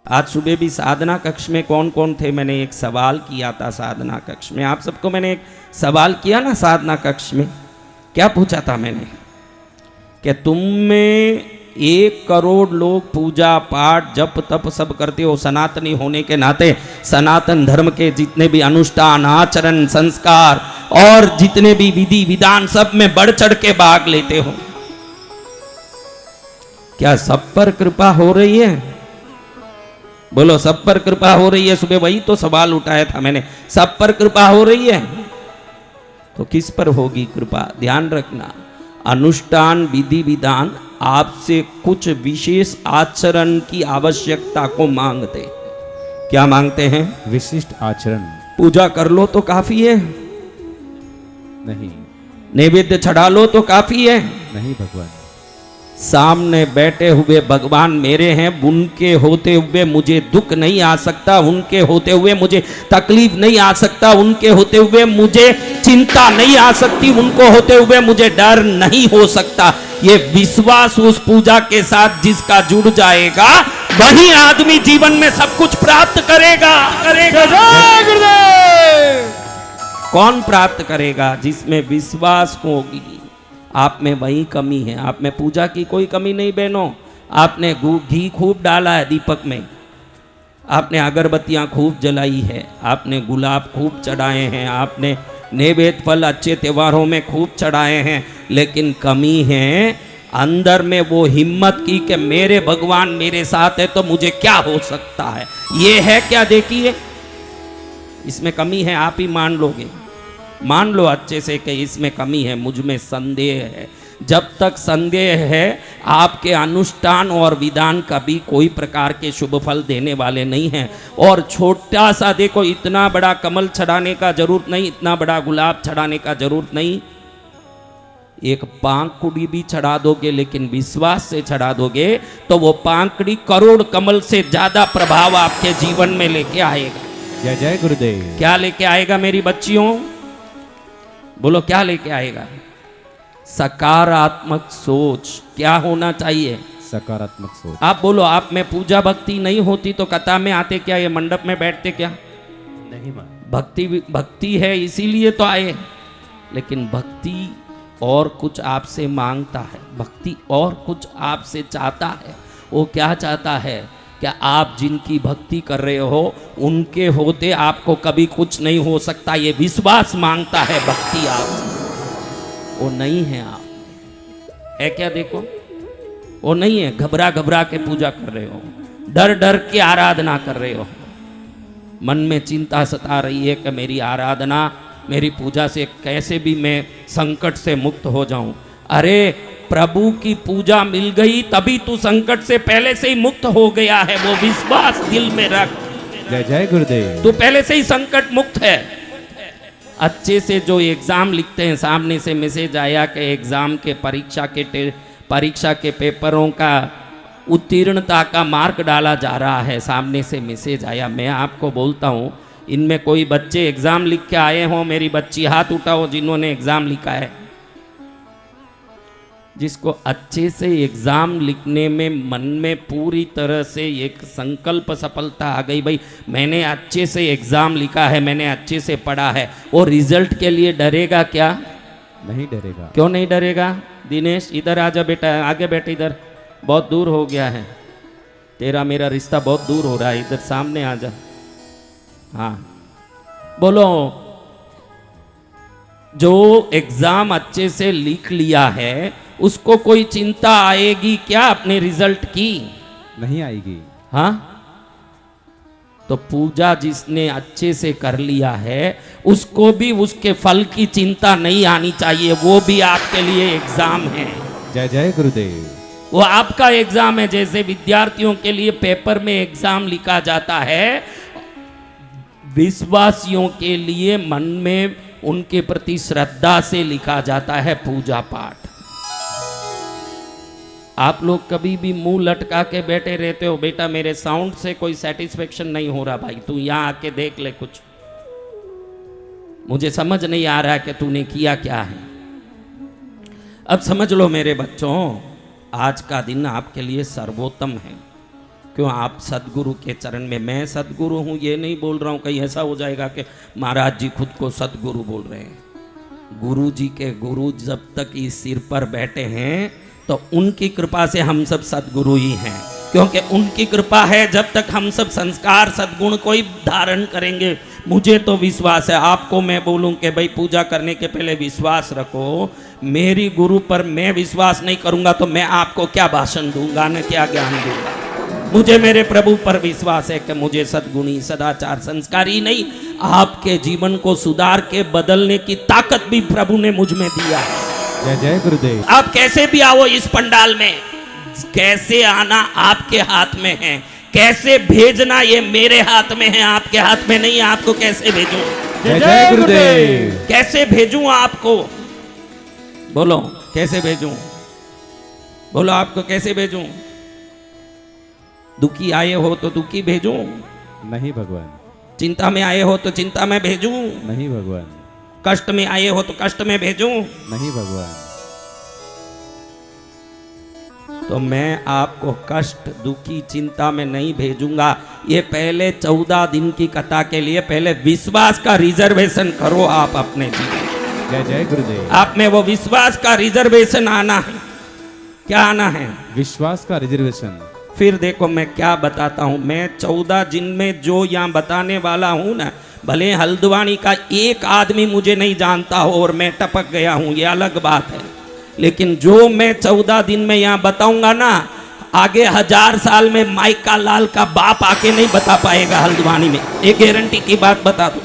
आज सुबह भी साधना कक्ष में कौन कौन थे, मैंने एक सवाल किया था साधना कक्ष में। आप सबको मैंने एक सवाल किया ना साधना कक्ष में, क्या पूछा था मैंने कि तुम में 1 करोड़ लोग पूजा पाठ जप तप सब करते हो, सनातनी होने के नाते सनातन धर्म के जितने भी अनुष्ठान आचरण संस्कार और जितने भी विधि विधान सब में बढ़ चढ़ के भाग लेते हो, क्या सब पर कृपा हो रही है? बोलो सब पर कृपा हो रही है? सुबह वही तो सवाल उठाया था मैंने, सब पर कृपा हो रही है तो किस पर होगी कृपा? ध्यान रखना, अनुष्ठान विधि विधान आपसे कुछ विशेष आचरण की आवश्यकता को मांगते। क्या मांगते हैं? विशिष्ट आचरण। पूजा कर लो तो काफी है नहीं, नैवेद्य चढ़ा लो तो काफी है नहीं भगवान। सामने बैठे हुए भगवान मेरे हैं, उनके होते हुए मुझे दुख नहीं आ सकता, उनके होते हुए मुझे तकलीफ नहीं आ सकता, उनके होते हुए मुझे चिंता नहीं आ सकती, उनको होते हुए मुझे डर नहीं हो सकता। ये विश्वास उस पूजा के साथ जिसका जुड़ जाएगा वही आदमी जीवन में सब कुछ प्राप्त करेगा। कौन प्राप्त करेगा? जिसमें विश्वास होगी। आप में वही कमी है, आप में पूजा की कोई कमी नहीं बहनों। आपने घी खूब डाला है दीपक में, आपने अगरबत्तियां खूब जलाई है, आपने गुलाब खूब चढ़ाए हैं, आपने नैवेद्य फल अच्छे त्योहारों में खूब चढ़ाए हैं, लेकिन कमी है अंदर में वो हिम्मत की कि मेरे भगवान मेरे साथ है तो मुझे क्या हो सकता है। ये है क्या? देखिए इसमें कमी है, आप ही मान लोगे, मान लो अच्छे से कि इसमें कमी है, मुझ में संदेह है। जब तक संदेह है आपके अनुष्ठान और विधान कभी कोई प्रकार के शुभ फल देने वाले नहीं हैं। और छोटा सा देखो, इतना बड़ा कमल चढ़ाने का जरूरत नहीं, इतना बड़ा गुलाब चढ़ाने का जरूरत नहीं, एक पांखुड़ी भी चढ़ा दोगे लेकिन विश्वास से चढ़ा दोगे तो वो पांखुड़ी करोड़ कमल से ज्यादा प्रभाव आपके जीवन में लेके आएगा। जय जय गुरुदेव। क्या लेके आएगा मेरी बच्चियों? बोलो क्या लेके आएगा? सकारात्मक सोच। क्या होना चाहिए? सकारात्मक सोच। आप बोलो, आप में पूजा भक्ति नहीं होती तो कथा में आते क्या? ये मंडप में बैठते क्या? नहीं मां। भक्ति है इसीलिए तो आए, लेकिन भक्ति और कुछ आपसे मांगता है, भक्ति और कुछ आपसे चाहता है। वो क्या चाहता है? क्या आप जिनकी भक्ति कर रहे हो उनके होते आपको कभी कुछ नहीं हो सकता, ये विश्वास मांगता है भक्ति आपसे। वो नहीं है आप है क्या? देखो वो नहीं है, घबरा घबरा के पूजा कर रहे हो, डर डर के आराधना कर रहे हो, मन में चिंता सता रही है कि मेरी आराधना मेरी पूजा से कैसे भी मैं संकट से मुक्त हो जाऊं। अरे प्रभु की पूजा मिल गई तभी तू संकट से पहले से ही मुक्त हो गया है, वो विश्वास दिल में रख। जय जय गुरुदेव। तू पहले से ही संकट मुक्त है। अच्छे से जो एग्जाम लिखते हैं, सामने से मैसेज आया कि एग्जाम के परीक्षा के पेपरों का उत्तीर्णता का मार्क डाला जा रहा है, सामने से मैसेज आया। मैं आपको बोलता हूँ, इनमें कोई बच्चे एग्जाम लिख के आए हों? मेरी बच्ची हाथ उठाओ जिन्होंने एग्जाम लिखा है। जिसको अच्छे से एग्जाम लिखने में मन में पूरी तरह से एक संकल्प सफलता आ गई, भाई मैंने अच्छे से एग्जाम लिखा है, मैंने अच्छे से पढ़ा है, वो रिजल्ट के लिए डरेगा क्या? नहीं डरेगा। क्यों नहीं डरेगा? दिनेश इधर आजा बेटा, आगे बैठ, इधर बहुत दूर हो गया है तेरा मेरा रिश्ता, बहुत दूर हो रहा है, इधर सामने आ जा। हाँ बोलो, जो एग्जाम अच्छे से लिख लिया है उसको कोई चिंता आएगी क्या अपने रिजल्ट की? नहीं आएगी। हाँ, तो पूजा जिसने अच्छे से कर लिया है उसको भी उसके फल की चिंता नहीं आनी चाहिए, वो भी आपके लिए एग्जाम है। जय जय गुरुदेव। वो आपका एग्जाम है। जैसे विद्यार्थियों के लिए पेपर में एग्जाम लिखा जाता है, विश्वासियों के लिए मन में उनके प्रति श्रद्धा से लिखा जाता है पूजा पाठ। आप लोग कभी भी मुंह लटका के बैठे रहते हो, बेटा मेरे साउंड से कोई सेटिस्फेक्शन नहीं हो रहा, भाई तू यहां आके देख ले, कुछ मुझे समझ नहीं आ रहा कि तूने किया क्या है। अब समझ लो मेरे बच्चों, आज का दिन आपके लिए सर्वोत्तम है। क्यों आप सदगुरु के चरण में, मैं सदगुरु हूँ ये नहीं बोल रहा हूँ, कहीं ऐसा हो जाएगा कि महाराज जी खुद को सदगुरु बोल रहे हैं। गुरु जी के गुरु जब तक इस सिर पर बैठे हैं तो उनकी कृपा से हम सब सदगुरु ही हैं, क्योंकि उनकी कृपा है। जब तक हम सब संस्कार सद्गुण को ही धारण करेंगे। मुझे तो विश्वास है, आपको मैं बोलूं कि भाई पूजा करने के पहले विश्वास रखो। मेरी गुरु पर मैं विश्वास नहीं करूंगा तो मैं आपको क्या भाषण दूंगा, न क्या ज्ञान दूंगा। मुझे मेरे प्रभु पर विश्वास है कि मुझे सद्गुणी सदाचार संस्कारी नहीं, आपके जीवन को सुधार के बदलने की ताकत भी प्रभु ने मुझ में दिया है। जय जय गुरुदेव। आप कैसे भी आओ इस पंडाल में, कैसे आना आपके हाथ में है, कैसे भेजना ये मेरे हाथ में है, आपके हाथ में नहीं है। आपको कैसे भेजूं, जय जय गुरुदेव। कैसे भेजूं आपको, बोलो कैसे भेजूं, बोलो आपको कैसे भेजूं। दुखी आए हो तो दुखी भेजूं, नहीं भगवान। चिंता में आए हो तो चिंता में भेजूं, नहीं भगवान। कष्ट में आए हो तो कष्ट में भेजूं। नहीं भगवान। तो मैं आपको कष्ट दुखी चिंता में नहीं भेजूंगा। ये पहले 14 दिन की कथा के लिए पहले विश्वास का रिजर्वेशन करो आप अपने जीवन। जय जय गुरुदेव। आप में वो विश्वास का रिजर्वेशन आना है। क्या आना है? विश्वास का रिजर्वेशन। फिर देखो मैं क्या बताता हूं। मैं 14 दिन में जो यहाँ बताने वाला हूं ना, भले हल्द्वानी का एक आदमी मुझे नहीं जानता हो और मैं टपक गया हूं, ये अलग बात है, लेकिन जो मैं 14 दिन में यहाँ बताऊंगा ना, आगे 1000 साल में माइका लाल का बाप आके नहीं बता पाएगा हल्द्वानी में। एक गारंटी की बात बता दूं।